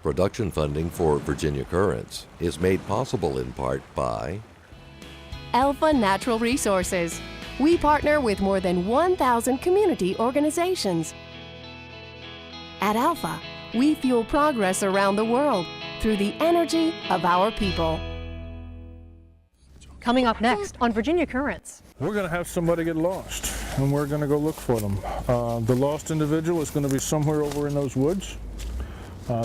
Production funding for Virginia Currents is made possible in part by Alpha Natural Resources. We partner with more than 1,000 community organizations. At Alpha, we fuel progress around the world through the energy of our people. Coming up next on Virginia Currents. We're going to have somebody get lost, and we're going to go look for them. The lost individual is going to be somewhere over in those woods.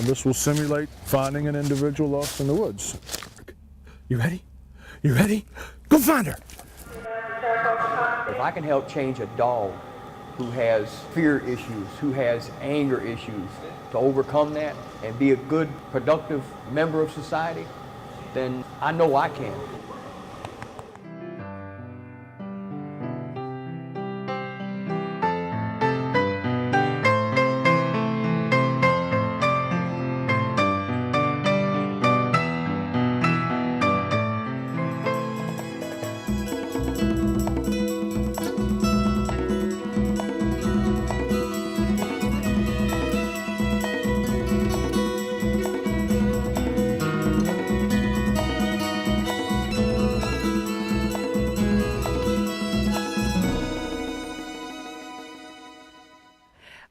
This will simulate finding an individual lost in the woods. You ready? You ready? Go find her! If I can help change a dog who has fear issues, who has anger issues, to overcome that and be a good, productive member of society, then I know I can.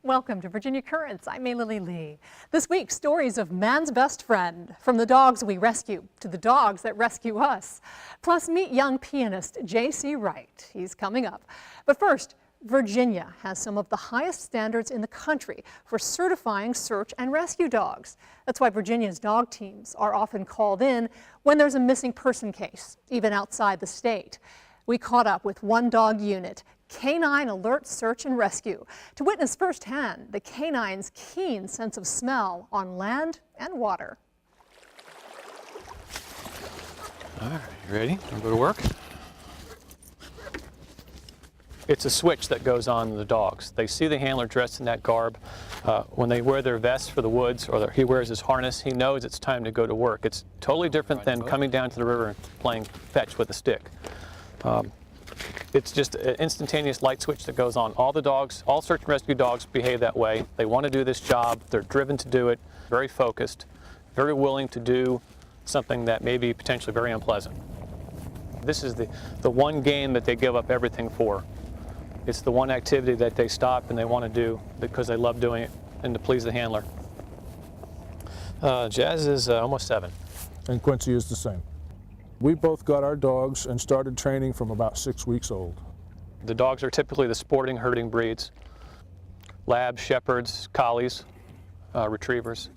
Welcome to Virginia Currents. I'm Lily Lee. This week, stories of man's best friend, from the dogs we rescue to the dogs that rescue us. Plus, meet young pianist J.C. Wright. He's coming up. But first, Virginia has some of the highest standards in the country for certifying search and rescue dogs. That's why Virginia's dog teams are often called in when there's a missing person case, even outside the state. We caught up with one dog unit, Canine Alert Search and Rescue, to witness firsthand the canine's keen sense of smell on land and water. All right, you ready? Wanna go to work? It's a switch that goes on in the dogs. They see the handler dressed in that garb. When they wear their vests for the woods, or he wears his harness, he knows it's time to go to work. It's totally different than coming down to the river and playing fetch with a stick. It's just an instantaneous light switch that goes on. All the dogs, all search and rescue dogs behave that way. They want to do this job. They're driven to do it, very focused, very willing to do something that may be potentially very unpleasant. This is the one game that they give up everything for. It's the one activity that they stop and they want to do because they love doing it and to please the handler. Jazz is almost 7. And Quincy is the same. We both got our dogs and started training from about 6 weeks old. The dogs are typically the sporting herding breeds. Labs, shepherds, collies, retrievers.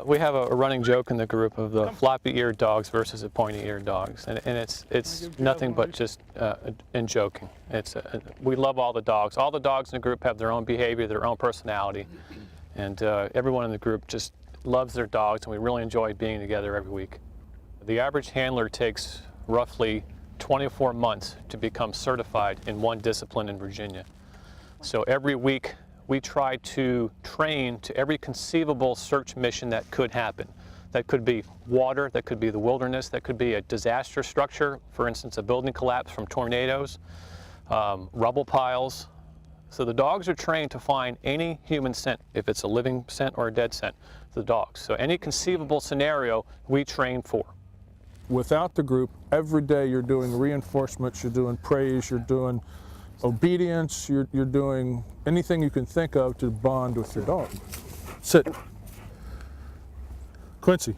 We have a running joke in the group of the floppy-eared dogs versus the pointy-eared dogs, and it's nothing but just in joking. We love all the dogs. All the dogs in the group have their own behavior, their own personality, and everyone in the group just loves their dogs, and we really enjoy being together every week. The average handler takes roughly 24 months to become certified in one discipline in Virginia. So every week we try to train to every conceivable search mission that could happen. That could be water, that could be the wilderness, that could be a disaster structure, for instance a building collapse from tornadoes, rubble piles. So the dogs are trained to find any human scent, if it's a living scent or a dead scent, the dogs. So any conceivable scenario we train for. Without the group, every day you're doing reinforcements, you're doing praise, you're doing obedience, you're doing anything you can think of to bond with your dog. Sit. Quincy.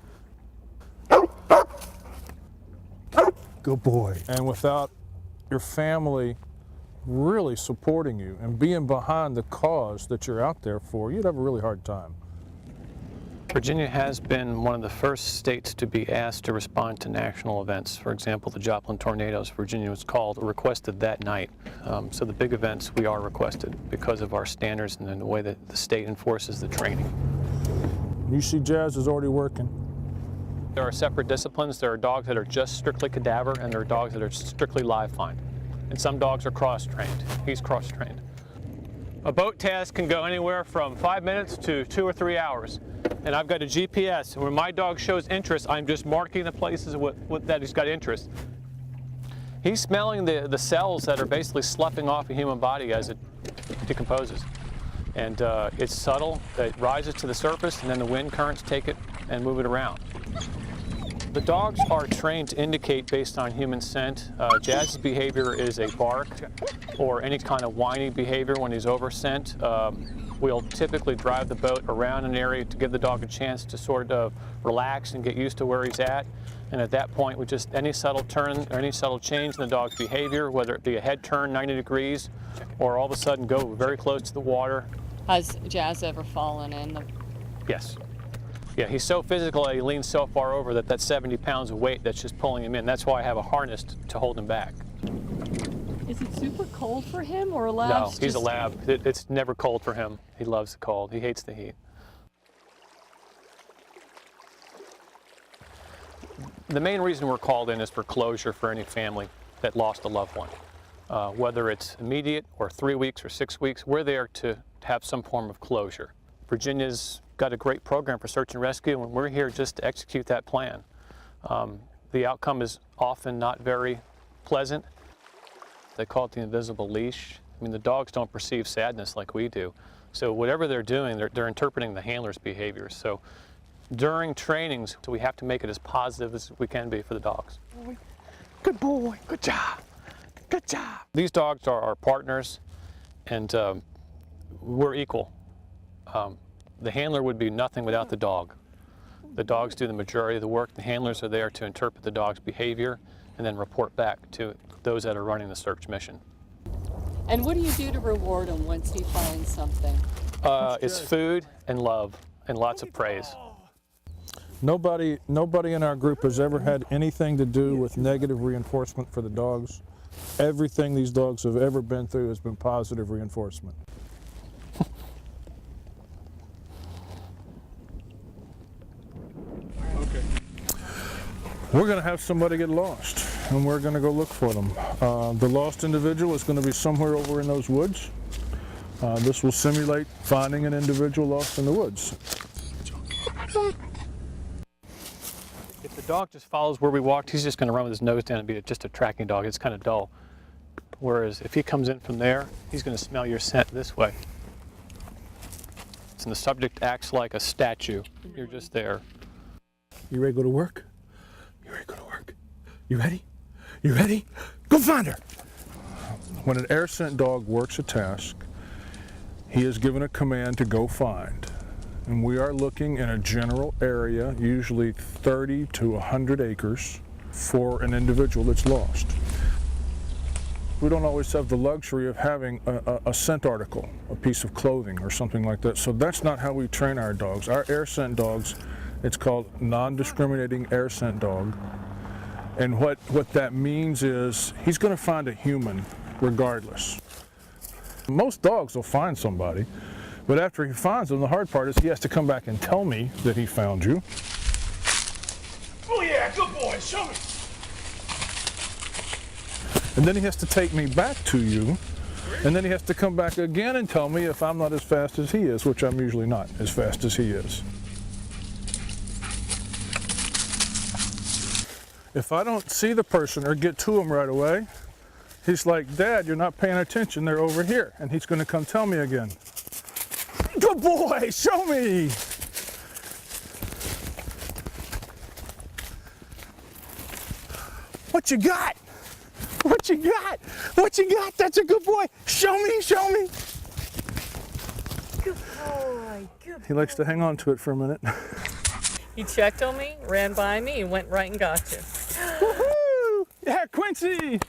Good boy. And without your family really supporting you and being behind the cause that you're out there for, you'd have a really hard time. Virginia has been one of the first states to be asked to respond to national events. For example, the Joplin tornadoes, Virginia was requested that night. So the big events we are requested because of our standards and the way that the state enforces the training. You see Jazz is already working. There are separate disciplines. There are dogs that are just strictly cadaver and there are dogs that are strictly live find. And some dogs are cross-trained. He's cross-trained. A boat task can go anywhere from 5 minutes to 2 or 3 hours. And I've got a GPS, and when my dog shows interest, I'm just marking the places that he's got interest. He's smelling the cells that are basically sloughing off a human body as it decomposes. And it's subtle. It rises to the surface, and then the wind currents take it and move it around. The dogs are trained to indicate based on human scent. Jazz's behavior is a bark or any kind of whiny behavior when he's over scent. We'll typically drive the boat around an area to give the dog a chance to sort of relax and get used to where he's at. And at that point, we just, any subtle turn or any subtle change in the dog's behavior, whether it be a head turn 90 degrees or all of a sudden go very close to the water. Has Jazz ever fallen in? Yes. Yeah, he's so physical that he leans so far over that that's 70 pounds of weight that's just pulling him in. That's why I have a harness to hold him back. Is it super cold for him, or a lab? No, he's a lab. It's never cold for him. He loves the cold. He hates the heat. The main reason we're called in is for closure for any family that lost a loved one. Whether it's immediate or 3 weeks or 6 weeks, we're there to have some form of closure. Virginia's got a great program for search and rescue, and we're here just to execute that plan. The outcome is often not very pleasant. They call it the invisible leash. I mean, the dogs don't perceive sadness like we do. So whatever they're doing, they're interpreting the handler's behaviors. So during trainings, we have to make it as positive as we can be for the dogs. Good boy, good job, good job. These dogs are our partners, and we're equal. The handler would be nothing without the dog. The dogs do the majority of the work. The handlers are there to interpret the dog's behavior and then report back to those that are running the search mission. And what do you do to reward him once he finds something? It's food and love and lots of praise. Nobody in our group has ever had anything to do with negative reinforcement for the dogs. Everything these dogs have ever been through has been positive reinforcement. Okay. We're going to have somebody get lost, and we're going to go look for them. The lost individual is going to be somewhere over in those woods. This will simulate finding an individual lost in the woods. If the dog just follows where we walked, he's just going to run with his nose down and be just a tracking dog. It's kind of dull. Whereas if he comes in from there, he's going to smell your scent this way. And the subject acts like a statue. You're just there. You ready to go to work? You ready to go to work? You ready? You ready? Go find her! When an air scent dog works a task, he is given a command to go find. And we are looking in a general area, usually 30 to 100 acres, for an individual that's lost. We don't always have the luxury of having a scent article, a piece of clothing or something like that. So that's not how we train our dogs. Our air scent dogs, it's called non-discriminating air scent dog. And what that means is he's going to find a human regardless. Most dogs will find somebody, but after he finds them, the hard part is he has to come back and tell me that he found you. Oh yeah, good boy, show me. And then he has to take me back to you, and then he has to come back again and tell me if I'm not as fast as he is, which I'm usually not as fast as he is. If I don't see the person or get to him right away, he's like, Dad, you're not paying attention, they're over here. And he's going to come tell me again. Good boy, show me! What you got? What you got? What you got? That's a good boy. Show me, show me. Good boy, good boy. He likes to hang on to it for a minute. He checked on me, ran by me, and went right and got you. Woohoo! Yeah, Quincy!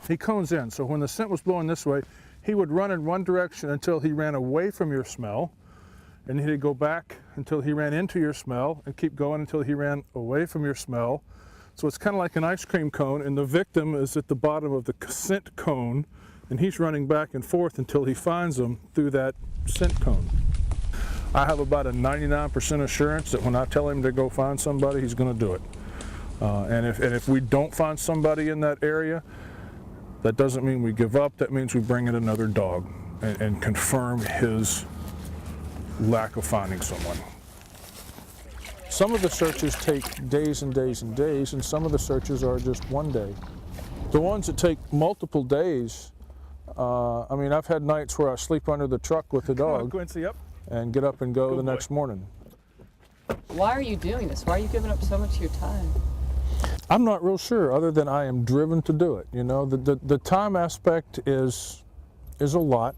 He cones in, so when the scent was blowing this way, he would run in one direction until he ran away from your smell, and he'd go back until he ran into your smell, and keep going until he ran away from your smell. So it's kind of like an ice cream cone, and the victim is at the bottom of the scent cone, and he's running back and forth until he finds them through that scent cone. I have about a 99% assurance that when I tell him to go find somebody, he's going to do it. And if we don't find somebody in that area, that doesn't mean we give up. That means we bring in another dog and confirm his lack of finding someone. Some of the searches take days and days and days, and some of the searches are just one day. The ones that take multiple days, I mean, I've had nights where I sleep under the truck with the dog Quincy, yep. and get up and go the boy. next morning. Why are you doing this? Why are you giving up so much of your time? I'm not real sure, other than I am driven to do it. You know, the time aspect is a lot.